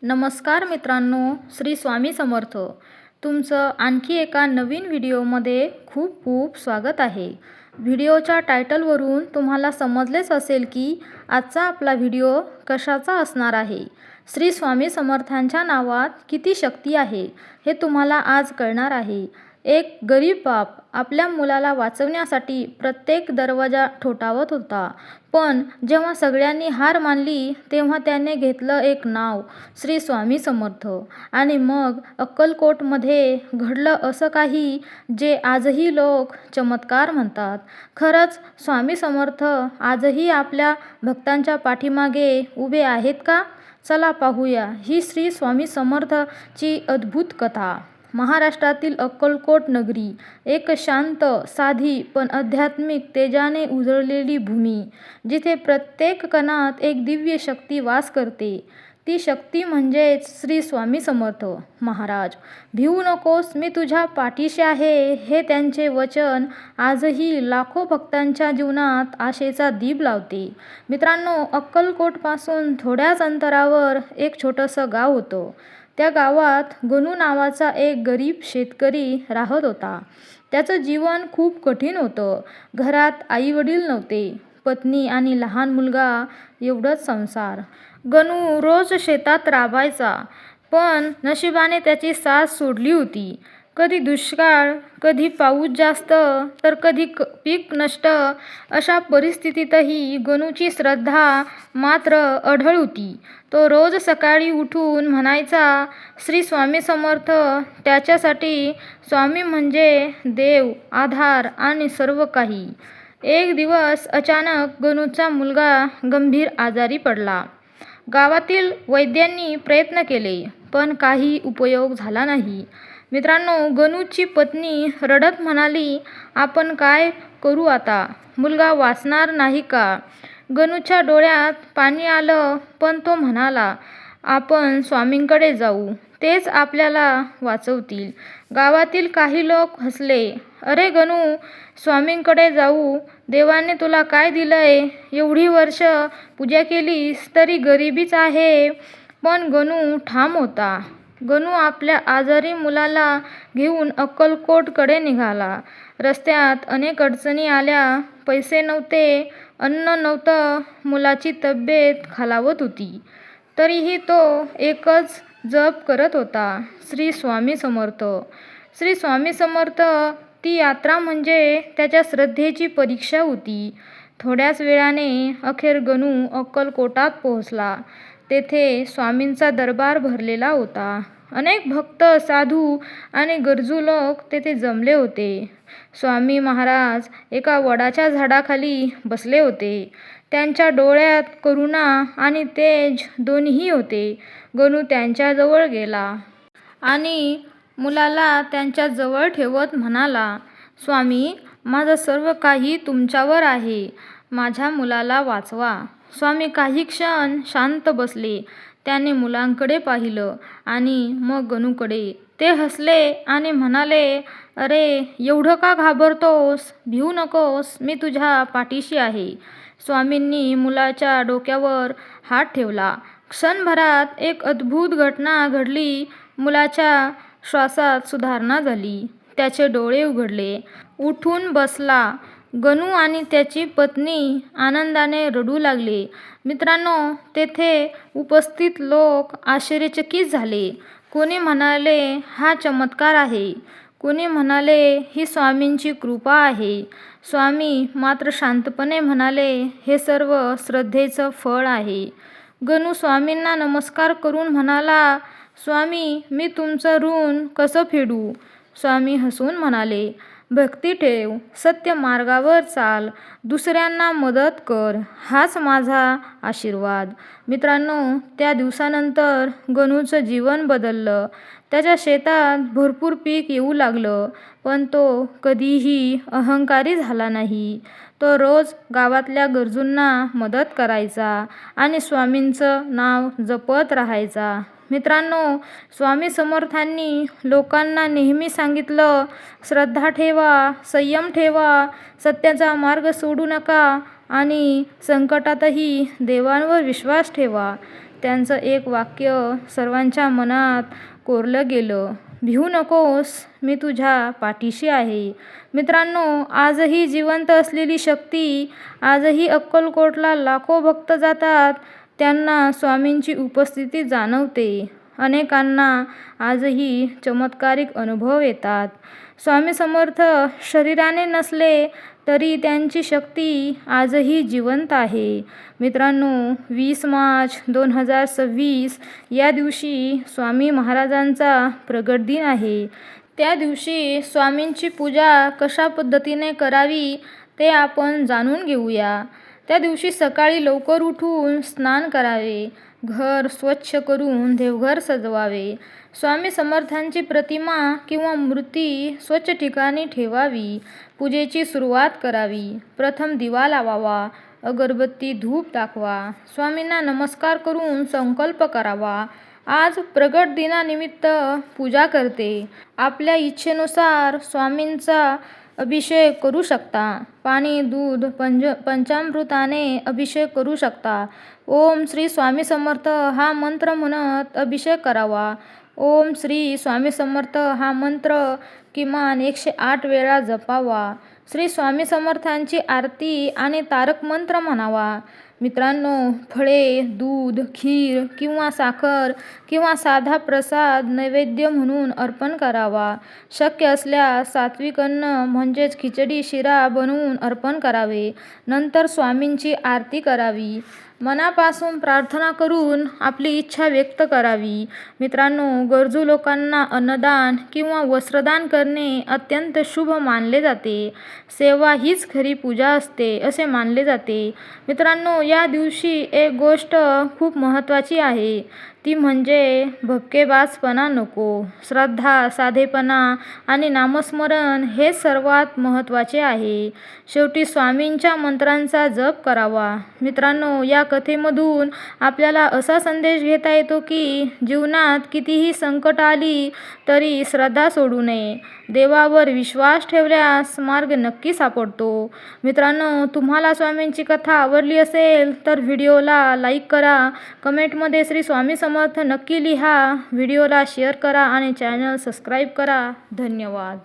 नमस्कार मित्रांनो, श्री स्वामी समर्थ. तुमचं आणखी एका नवीन व्हिडिओमध्ये खूप खूप स्वागत आहे. व्हिडिओच्या टायटलवरून तुम्हाला समजलेच असेल की आजचा आपला व्हिडिओ कशाचा असणार आहे. श्री स्वामी समर्थांच्या नावात किती शक्ती आहे हे तुम्हाला आज कळणार आहे. एक गरीब बाप आपल्या मुलाला वाचवण्यासाठी प्रत्येक दरवाजा ठोठावत होता, पण जेव्हा सगळ्यांनी हार मानली तेव्हा त्याने घेतलं एक नाव, श्री स्वामी समर्थ. आणि मग अक्कलकोटमध्ये घडलं असं काही जे आजही लोक चमत्कार म्हणतात. खरंच स्वामी समर्थ आजही आपल्या भक्तांच्या पाठीमागे उभे आहेत का? चला पाहूया ही श्री स्वामी समर्थची अद्भुत कथा. महाराष्ट्रातील अक्कलकोट नगरी एक शांत, साधी पण आध्यात्मिक तेजाने उजळलेली भूमी, जिथे प्रत्येक कणात एक दिव्य शक्ती वास करते. ती शक्ती म्हणजेच श्री स्वामी समर्थ महाराज. भिवू नकोस, मी तुझ्या पाठीशी आहे, हे त्यांचे वचन आजही लाखो भक्तांच्या जीवनात आशेचा दीप लावते. मित्रांनो, अक्कलकोटपासून थोड्याच अंतरावर एक छोटंसं गाव होतं. त्या गावात गणू नावाचा एक गरीब शेतकरी राहत होता. त्याचं जीवन खूप कठीण होतं. घरात आईवडील नव्हते, पत्नी आणि लहान मुलगा, एवढंच संसार. गणू रोज शेतात राबायचा, पण नशिबाने त्याची साथ सोडली होती. कधी दुष्काळ, कधी पाऊस जास्त, तर कधी पीक नष्ट. अशा परिस्थितीतही गणूची श्रद्धा मात्र अढळ होती. तो रोज सकाळी उठून म्हणायचा, श्री स्वामी समर्थ. त्याच्यासाठी स्वामी म्हणजे देव, आधार आणि सर्व काही. एक दिवस अचानक गणूचा मुलगा गंभीर आजारी पडला. गावातील वैद्यांनी प्रयत्न केले, पण काही उपयोग झाला नाही. मित्रांनो, गणूची पत्नी रडत म्हणाली, आपण काय करू आता? मुलगा वाचणार नाही का? गणूच्या डोळ्यात पाणी आलं, पण तो म्हणाला, आपण स्वामींकडे जाऊ, तेच आपल्याला वाचवतील. गावातील काही लोक हसले. अरे गणू, स्वामींकडे जाऊ? देवाने तुला काय दिलंय? एवढी वर्ष पूजा केलीस तरी गरिबीच आहे. पण गणू ठाम होता. गणू आपल्या आजारी मुलाला घेऊन अक्कलकोटकडे निघाला. रस्त्यात अनेक अडचणी आल्या. पैसे नव्हते, अन्न नव्हतं, मुलाची तब्येत खालावत होती. तरीही तो एकच जप करत होता, श्री स्वामी समर्थ. श्री स्वामी समर्थ. ती यात्रा म्हणजे त्याच्या श्रद्धेची परीक्षा होती. थोड्याच वेळाने अखेर गणू अक्कलकोटात पोहोचला. तेथे स्वामींचा दरबार भरलेला होता. अनेक भक्त, साधू आणि गरजू लोक तेथे जमले होते. स्वामी महाराज एका वडाच्या झाडाखाली बसले होते. त्यांच्या डोळ्यात करुणा आणि तेज दोन्ही होते. गणू त्यांच्याजवळ गेला आणि मुलाला त्यांच्या जवळ ठेवत म्हणाला, स्वामी, माझं सर्व काही तुमच्यावर आहे. माझ्या मुलाला वाचवा. स्वामी काही क्षण शांत बसले. त्याने मुलांकडे पाहिलं आणि मग गणूकडे. ते हसले आणि म्हणाले, अरे, एवढं का घाबरतोस? भिवू नकोस, मी तुझ्या पाठीशी आहे. स्वामींनी मुलाच्या डोक्यावर हात ठेवला. क्षणभरात एक अद्भुत घटना घडली. मुलाच्या श्वासात सुधारणा झाली. त्याचे डोळे उघडले. उठून बसला. गणू आणि त्याची पत्नी आनंदाने रडू लागले. मित्रांनो, तेथे उपस्थित लोक आश्चर्यचकित झाले. कोणी म्हणाले, हा चमत्कार आहे. कोणी म्हणाले, ही स्वामींची कृपा आहे. स्वामी मात्र शांतपणे म्हणाले, हे सर्व श्रद्धेचं फळ आहे. गणू स्वामींना नमस्कार करून म्हणाला, स्वामी, मी तुमचं ऋण कसं फेडू? स्वामी हसून म्हणाले, भक्ती ठेव, सत्य मार्गावर चाल, दुसऱ्यांना मदत कर, हाच माझा आशीर्वाद. मित्रांनो, त्या दिवसानंतर गणूचं जीवन बदललं. त्याच्या शेतात भरपूर पीक येऊ लागलं, पण तो कधीही अहंकारी झाला नाही. तो रोज गावातल्या गरजूंना मदत करायचा आणि स्वामींचं नाव जपत राहायचा. मित्रांनो, स्वामी समर्थांनी लोकांना नेहमी सांगितलं, श्रद्धा ठेवा, संयम ठेवा, सत्याचा मार्ग सोडू नका आणि संकटातही देवांवर विश्वास ठेवा. त्यांचं एक वाक्य सर्वांच्या मनात कोरलं गेलं, भिवू नकोस, मी तुझ्या पाठीशी आहे. मित्रांनो, आजही जिवंत असलेली शक्ती, आजही अक्कलकोटला लाखो भक्त जातात, त्यांना स्वामींची उपस्थिती जाणवते. अनेकांना आजही चमत्कारिक अनुभव येतात. स्वामी समर्थ शरीराने नसले तरी त्यांची शक्ती आजही जिवंत आहे. मित्रांनो, 20 मार्च 2026 या दिवशी स्वामी महाराजांचा प्रगट दिन आहे. त्या दिवशी स्वामींची पूजा कशा पद्धतीने करावी ते आपण जाणून घेऊया. त्या दिवशी सकाळी लवकर उठून स्नान करावे, घर स्वच्छ करून देवघर सजवावे, स्वामी समर्थांची प्रतिमा किंवा मूर्ती स्वच्छ ठिकाणी ठेवावी, पूजेची सुरुवात करावी. प्रथम दिवा लावावा, अगरबत्ती धूप दाखवा, स्वामींना नमस्कार करून संकल्प करावा. आज प्रगट दिनानिमित्त पूजा करते. आपल्या इच्छेनुसार स्वामींचा अभिषेक करू शकता. पाणी, दूध, पंचामृताने अभिषेक करू शकता. ओम श्री स्वामी समर्थ हा मंत्र म्हणत अभिषेक करावा. ओम श्री स्वामी समर्थ हा मंत्र किमान 108 वेळा जपावा. श्री स्वामी समर्थांची आरती आणि तारक मंत्र म्हणावा. मित्रांनो, फळे, दूध, खीर किंवा साखर किंवा साधा प्रसाद नैवेद्य म्हणून अर्पण करावा. शक्य असल्यास सात्विक अन्न म्हणजेच खिचडी, शिरा बनवून अर्पण करावे. नंतर स्वामींची आरती करावी. मनापासून प्रार्थना करून आपली इच्छा व्यक्त करावी. मित्रांनो, गरजू लोकांना अन्नदान किंवा वस्त्रदान करणे अत्यंत शुभ मानले जाते. सेवा हीच खरी पूजा असते असे मानले जाते. मित्रांनो, या दिवशी एक गोष्ट खूप महत्त्वाची आहे, ती म्हणजे भपकेबाजपणा नको. श्रद्धा, साधेपणा आणि नामस्मरण हे सर्वात महत्त्वाचे आहे. शेवटी स्वामींच्या मंत्रांचा जप करावा. मित्रांनो, या कथेमधून आपल्याला असा संदेश घेता येतो की जीवनात कितीही संकट आली तरी श्रद्धा सोडू नये. देवावर विश्वास ठेवल्यास मार्ग नक्की सापडतो. मित्रांनो, तुम्हाला स्वामींची कथा आवडली असेल तर व्हिडिओला लाईक करा, कमेंटमध्ये श्री स्वामी समर्थ नक्की लिहा, व्हिडिओला शेअर करा आणि चॅनल सबस्क्राईब करा. धन्यवाद.